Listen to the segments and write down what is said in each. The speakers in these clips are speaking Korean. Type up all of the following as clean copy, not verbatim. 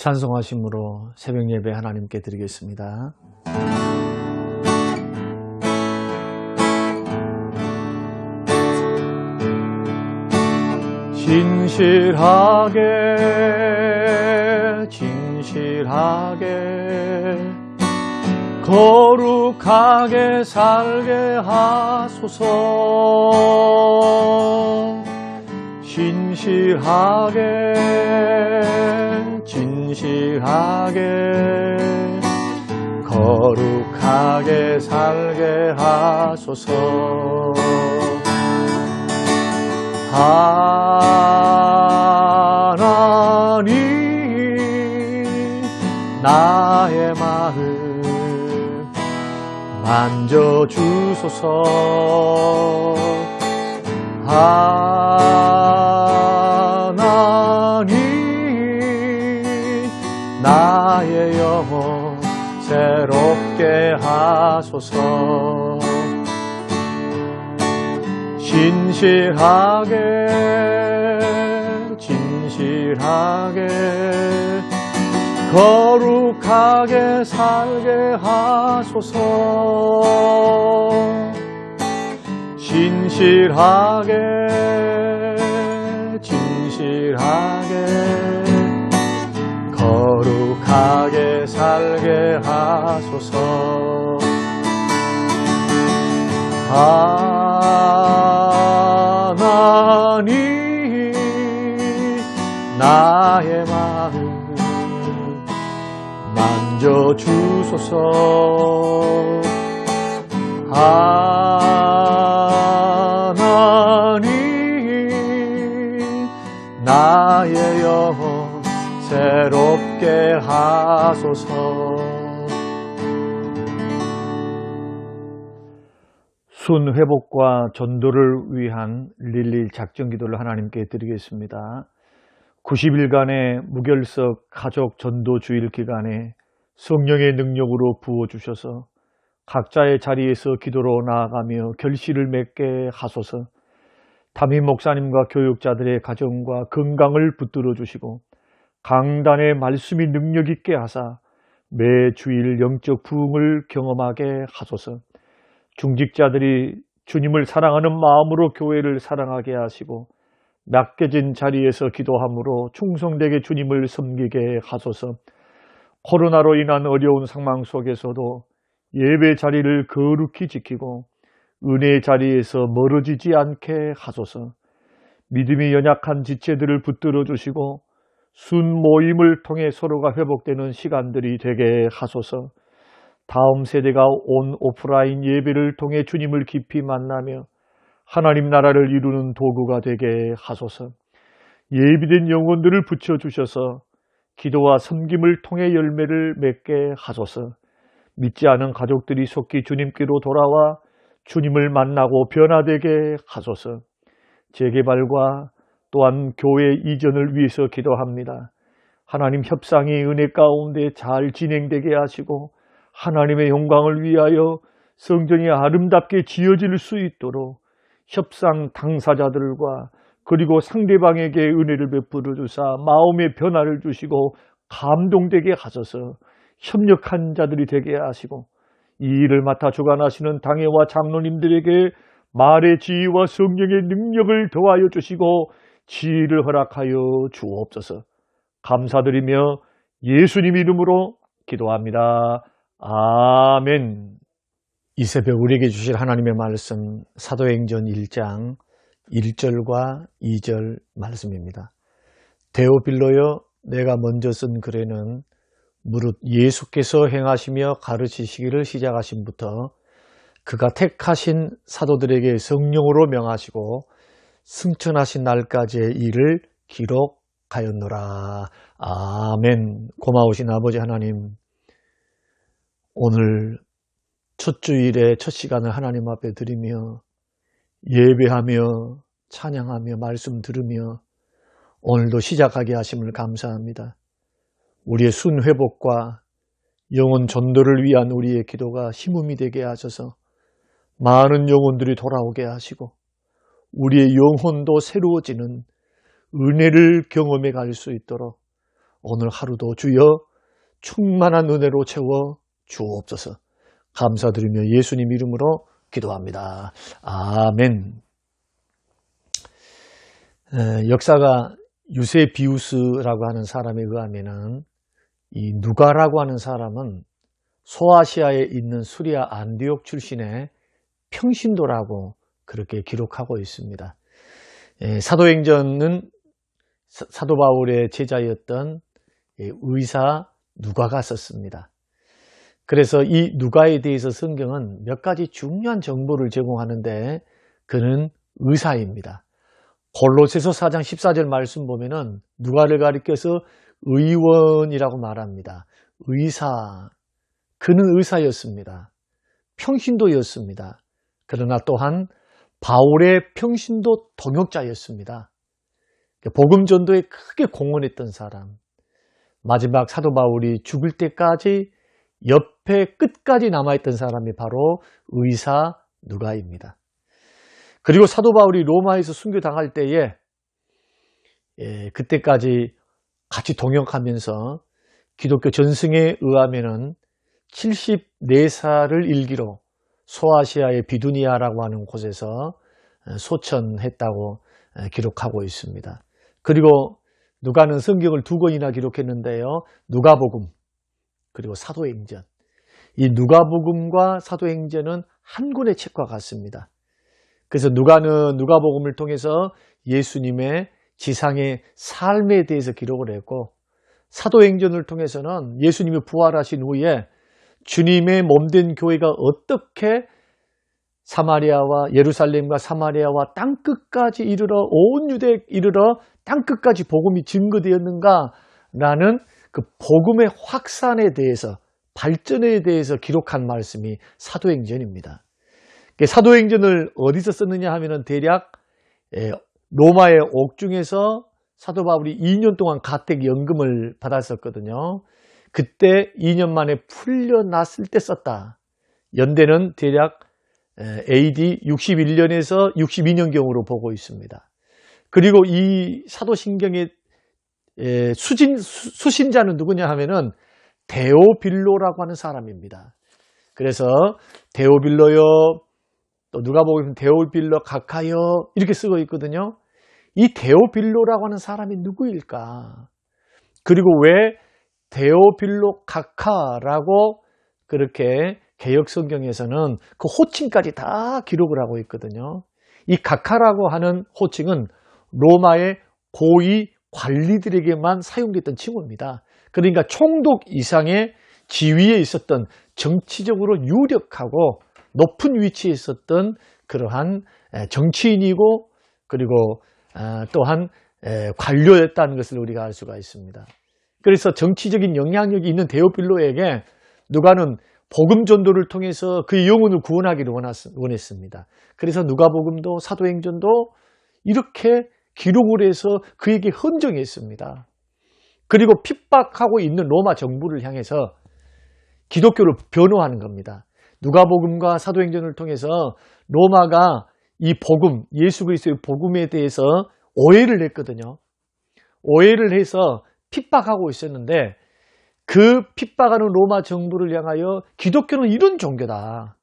찬송하심으로 새벽 예배 하나님께 드리겠습니다. 진실하게 거룩하게 살게 하소서. 진실하게 거룩하게 살게 하소서. 하나님 나의 마음 만져주소서. 하나님 나의 영혼 새롭게 하소서. 진실하게 거룩하게 살게 하소서. 진실하게 거룩하게 살게 하소서. 하나님 나의 마음 만져주소서. 하나님 나의 영혼 새롭게 하소서. 순 회복과 전도를 위한 릴리 작전 기도를 하나님께 드리겠습니다. 90일간의 무결석 가족 전도 주일 기간에 성령의 능력으로 부어주셔서 각자의 자리에서 기도로 나아가며 결실을 맺게 하소서. 담임 목사님과 교육자들의 가정과 건강을 붙들어 주시고 강단의 말씀이 능력 있게 하사 매 주일 영적 부흥을 경험하게 하소서. 중직자들이 주님을 사랑하는 마음으로 교회를 사랑하게 하시고 맡겨진 자리에서 기도함으로 충성되게 주님을 섬기게 하소서. 코로나로 인한 어려운 상황 속에서도 예배 자리를 거룩히 지키고 은혜의 자리에서 멀어지지 않게 하소서. 믿음이 연약한 지체들을 붙들어 주시고 순 모임을 통해 서로가 회복되는 시간들이 되게 하소서. 다음 세대가 온 오프라인 예배를 통해 주님을 깊이 만나며 하나님 나라를 이루는 도구가 되게 하소서. 예비된 영혼들을 붙여주셔서 기도와 섬김을 통해 열매를 맺게 하소서. 믿지 않은 가족들이 속히 주님께로 돌아와 주님을 만나고 변화되게 하소서. 재개발과 또한 교회 이전을 위해서 기도합니다. 하나님 협상이 은혜 가운데 잘 진행되게 하시고 하나님의 영광을 위하여 성전이 아름답게 지어질 수 있도록 협상 당사자들과 그리고 상대방에게 은혜를 베풀어 주사 마음의 변화를 주시고 감동되게 하소서. 협력한 자들이 되게 하시고 이 일을 맡아 주관하시는 당회와 장로님들에게 말의 지혜와 성령의 능력을 더하여 주시고 지혜를 허락하여 주옵소서. 감사드리며 예수님 이름으로 기도합니다. 아멘. 이 새벽 우리에게 주실 하나님의 말씀 사도행전 1장 1절과 2절 말씀입니다. 데오빌로여 내가 먼저 쓴 글에는 무릇 예수께서 행하시며 가르치시기를 시작하심부터 그가 택하신 사도들에게 성령으로 명하시고 승천하신 날까지의 일을 기록하였노라. 아멘. 고마우신 아버지 하나님, 오늘 첫 주일의 첫 시간을 하나님 앞에 드리며 예배하며 찬양하며 말씀 들으며 오늘도 시작하게 하심을 감사합니다. 우리의 순회복과 영혼 전도를 위한 우리의 기도가 힘음이 되게 하셔서 많은 영혼들이 돌아오게 하시고 우리의 영혼도 새로워지는 은혜를 경험해 갈 수 있도록 오늘 하루도 주여 충만한 은혜로 채워 주옵소서. 감사드리며 예수님 이름으로 기도합니다. 아멘. 역사가 유세비우스라고 하는 사람에 의하면은 이 누가라고 하는 사람은 소아시아에 있는 수리아 안디옥 출신의 평신도라고 그렇게 기록하고 있습니다. 사도행전은 사도 바울의 제자였던 의사 누가가 썼습니다. 그래서 이 누가에 대해서 성경은 몇 가지 중요한 정보를 제공하는데 그는 의사입니다. 골로새서 4장 14절 말씀 보면은 누가를 가리켜서 의원이라고 말합니다. 의사. 그는 의사였습니다. 평신도였습니다. 그러나 또한 바울의 평신도 동역자였습니다. 복음 전도에 크게 공헌했던 사람. 마지막 사도 바울이 죽을 때까지 옆에 끝까지 남아있던 사람이 바로 의사 누가입니다. 그리고 사도 바울이 로마에서 순교당할 때에 그때까지 같이 동역하면서 기독교 전승에 의하면은 74살을 일기로 소아시아의 비두니아라고 하는 곳에서 소천했다고 기록하고 있습니다. 그리고 누가는 성경을 2권이나 기록했는데요. 누가복음 그리고 사도행전. 이 누가복음과 사도행전은 한 권의 책과 같습니다. 그래서 누가는 누가복음을 통해서 예수님의 지상의 삶에 대해서 기록을 했고 사도행전을 통해서는 예수님이 부활하신 후에 주님의 몸된 교회가 어떻게 사마리아와 예루살렘과 사마리아와 땅끝까지 이르러 온 유대에 이르러 땅끝까지 복음이 증거되었는가라는 그 복음의 확산에 대해서 발전에 대해서 기록한 말씀이 사도행전입니다. 사도행전을 어디서 썼느냐 하면은 대략 로마의 옥중에서 사도 바울이 2년 동안 가택연금을 받았었거든요. 그때 2년 만에 풀려났을 때 썼다. 연대는 대략 AD 61년에서 62년경으로 보고 있습니다. 그리고 이 사도신경의 수신자는 누구냐 하면은 데오빌로라고 하는 사람입니다. 그래서 데오빌로요, 또 누가복음 데오빌로 가카요 이렇게 쓰고 있거든요. 이 데오빌로라고 하는 사람이 누구일까? 그리고 왜 데오빌로 가카라고 그렇게 개역 성경에서는 그 호칭까지 다 기록을 하고 있거든요. 이 가카라고 하는 호칭은 로마의 고위 관리들에게만 사용됐던 칭호입니다. 그러니까 총독 이상의 지위에 있었던 정치적으로 유력하고 높은 위치에 있었던 그러한 정치인이고 그리고 또한 관료였다는 것을 우리가 알 수가 있습니다. 그래서 정치적인 영향력이 있는 데오빌로에게 누가는 복음 전도를 통해서 그의 영혼을 구원하기를 원했습니다. 그래서 누가복음도 사도행전도 이렇게 기록을 해서 그에게 헌정했습니다. 그리고 핍박하고 있는 로마 정부를 향해서 기독교를 변호하는 겁니다. 누가복음과 사도행전을 통해서 로마가 이 복음, 예수 그리스도의 복음에 대해서 오해를 했거든요. 오해를 해서 핍박하고 있었는데 그 핍박하는 로마 정부를 향하여 기독교는 이런 종교다.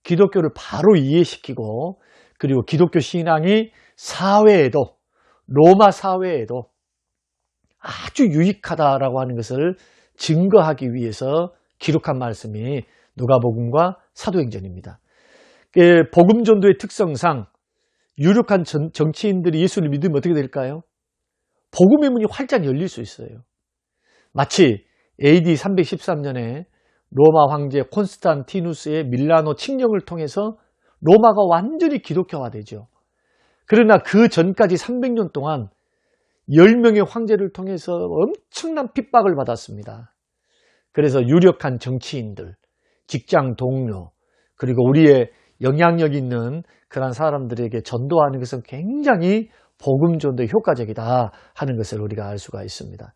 기독교를 바로 이해시키고 그리고 기독교 신앙이 사회에도 로마 사회에도 아주 유익하다라고 하는 것을 증거하기 위해서 기록한 말씀이 누가복음과 사도행전입니다. 복음 전도의 특성상 유력한 정치인들이 예수를 믿으면 어떻게 될까요? 복음의 문이 활짝 열릴 수 있어요. 마치 AD 313년에 로마 황제 콘스탄티누스의 밀라노 칙령을 통해서 로마가 완전히 기독교화되죠. 그러나 그 전까지 300년 동안 10명의 황제를 통해서 엄청난 핍박을 받았습니다. 그래서 유력한 정치인들, 직장 동료, 그리고 우리의 영향력 있는 그런 사람들에게 전도하는 것은 굉장히 복음 전도에 효과적이다 하는 것을 우리가 알 수가 있습니다.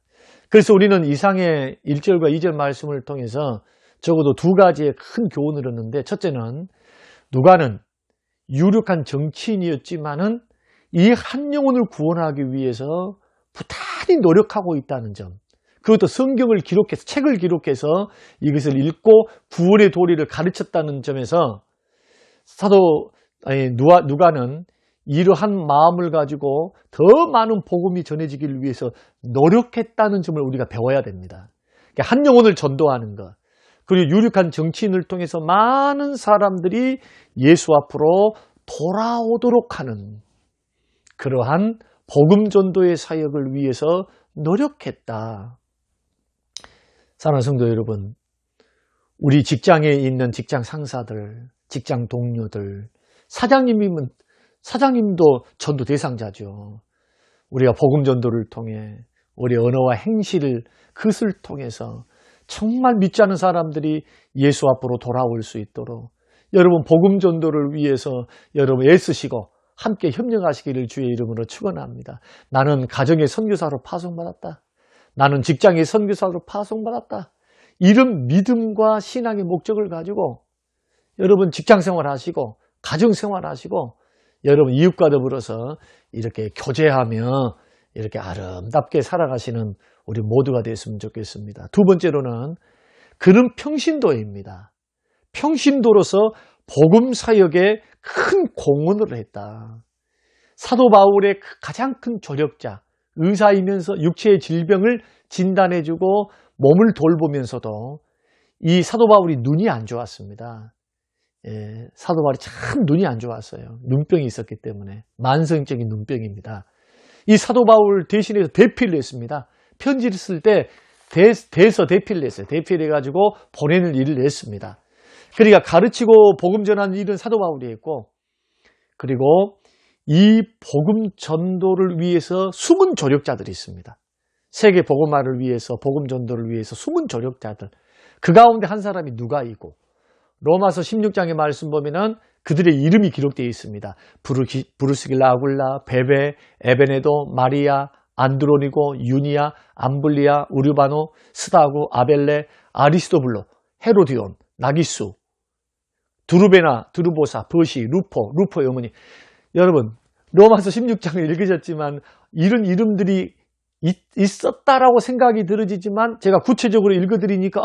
그래서 우리는 이상의 1절과 2절 말씀을 통해서 적어도 두 가지의 큰 교훈을 얻는데, 첫째는 누가는 유력한 정치인이었지만은 이 한 영혼을 구원하기 위해서 부단히 노력하고 있다는 점, 그것도 성경을 기록해서 책을 기록해서 이것을 읽고 구원의 도리를 가르쳤다는 점에서 누가는 이러한 마음을 가지고 더 많은 복음이 전해지기를 위해서 노력했다는 점을 우리가 배워야 됩니다. 한 영혼을 전도하는 것, 그리고 유력한 정치인을 통해서 많은 사람들이 예수 앞으로 돌아오도록 하는 그러한 복음 전도의 사역을 위해서 노력했다. 사랑하는 성도 여러분, 우리 직장에 있는 직장 상사들, 직장 동료들, 사장님도 전도 대상자죠. 우리가 복음 전도를 통해 우리 언어와 행실을 그것을 통해서 정말 믿지 않은 사람들이 예수 앞으로 돌아올 수 있도록 여러분 복음 전도를 위해서 여러분 애쓰시고 함께 협력하시기를 주의 이름으로 축원합니다. 나는 가정의 선교사로 파송받았다. 나는 직장의 선교사로 파송받았다. 이런 믿음과 신앙의 목적을 가지고 여러분 직장생활 하시고 가정생활 하시고 여러분 이웃과 더불어서 이렇게 교제하며 이렇게 아름답게 살아가시는 우리 모두가 됐으면 좋겠습니다. 두 번째로는 그는 평신도입니다. 평신도로서 복음 사역에 큰 공헌을 했다. 사도 바울의 가장 큰 조력자, 의사이면서 육체의 질병을 진단해주고 몸을 돌보면서도 이 사도 바울이 눈이 안 좋았습니다. 사도 바울이 참 눈이 안 좋았어요. 눈병이 있었기 때문에 만성적인 눈병입니다. 이 사도 바울 대신해서 대피를 했습니다. 편지를 쓸 때 대서 대피를 했어요. 대피를 해가지고 보내는 일을 했습니다. 그러니까 가르치고 복음 전하는 일은 사도 바울이 했고, 그리고 이 복음 전도를 위해서 숨은 조력자들이 있습니다. 세계 복음화를 위해서 복음 전도를 위해서 숨은 조력자들, 그 가운데 한 사람이 누가이고, 로마서 16장의 말씀 보면은 그들의 이름이 기록되어 있습니다. 브루스길라, 아굴라, 베베, 에베네도, 마리아, 안드로니고, 유니아, 암블리아, 우르바노, 스다고, 아벨레, 아리스토블로, 헤로디온, 나기수, 두루베나, 두루보사, 버시, 루포의 어머니. 여러분, 로마서 16장을 읽으셨지만 이런 이름들이 있었다라고 생각이 들어지지만 제가 구체적으로 읽어드리니까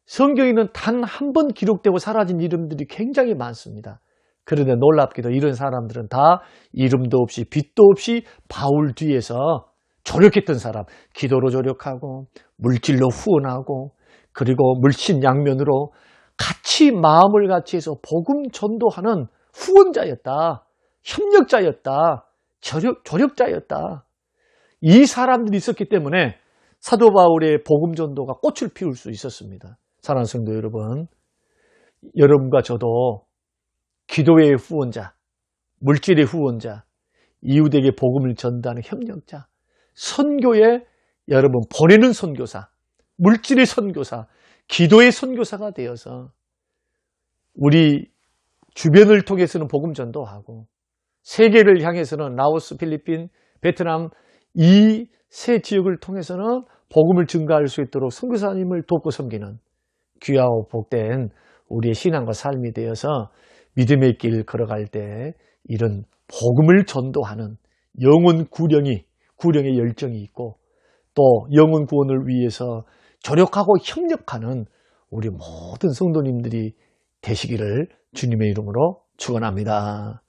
성경에는 단 한 번 기록되고 사라진 이름들이 굉장히 많습니다. 그런데 놀랍게도 이런 사람들은 다 이름도 없이 빛도 없이 바울 뒤에서 조력했던 사람, 기도로 조력하고 물질로 후원하고 그리고 물신양면으로 같이 마음을 같이 해서 복음 전도하는 후원자였다. 협력자였다. 조력자였다. 이 사람들이 있었기 때문에 사도 바울의 복음 전도가 꽃을 피울 수 있었습니다. 사랑하는 성도 여러분, 여러분과 저도 기도의 후원자, 물질의 후원자, 이웃에게 복음을 전달하는 협력자, 선교에 여러분 보내는 선교사, 물질의 선교사, 기도의 선교사가 되어서 우리 주변을 통해서는 복음 전도하고 세계를 향해서는 라오스, 필리핀, 베트남 이 세 지역을 통해서는 복음을 증가할 수 있도록 선교사님을 돕고 섬기는 귀하고 복된 우리의 신앙과 삶이 되어서 믿음의 길 걸어갈 때 이런 복음을 전도하는 영혼 구령의 열정이 있고 또 영혼 구원을 위해서 조력하고 협력하는 우리 모든 성도님들이 되시기를 주님의 이름으로 축원합니다.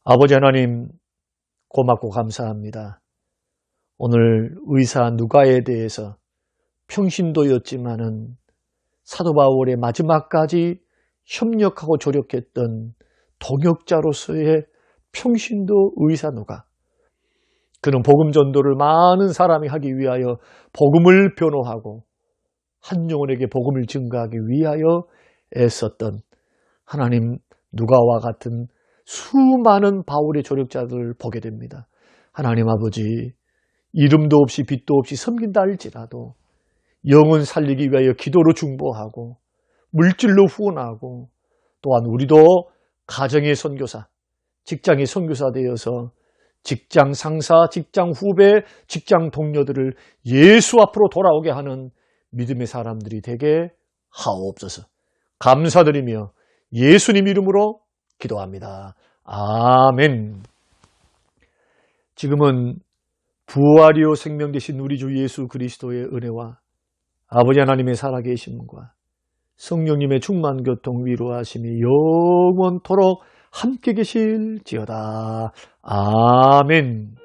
아버지 하나님 고맙고 감사합니다. 오늘 의사 누가에 대해서 평신도였지만은 사도 바울의 마지막까지 협력하고 조력했던 동역자로서의 평신도 의사 누가, 그는 복음 전도를 많은 사람이 하기 위하여 복음을 변호하고 한 영혼에게 복음을 증가하기 위하여 애썼던 하나님 누가와 같은 수많은 바울의 조력자들을 보게 됩니다. 하나님 아버지, 이름도 없이 빛도 없이 섬긴다 할지라도 영혼 살리기 위하여 기도로 중보하고 물질로 후원하고 또한 우리도 가정의 선교사, 직장의 선교사 되어서 직장 상사, 직장 후배, 직장 동료들을 예수 앞으로 돌아오게 하는 믿음의 사람들이 되게 하옵소서. 감사드리며 예수님 이름으로 기도합니다. 아멘. 지금은 부활이요 생명 되신 우리 주 예수 그리스도의 은혜와 아버지 하나님의 살아계심과 성령님의 충만 교통 위로하심이 영원토록 함께 계실지어다. 아멘.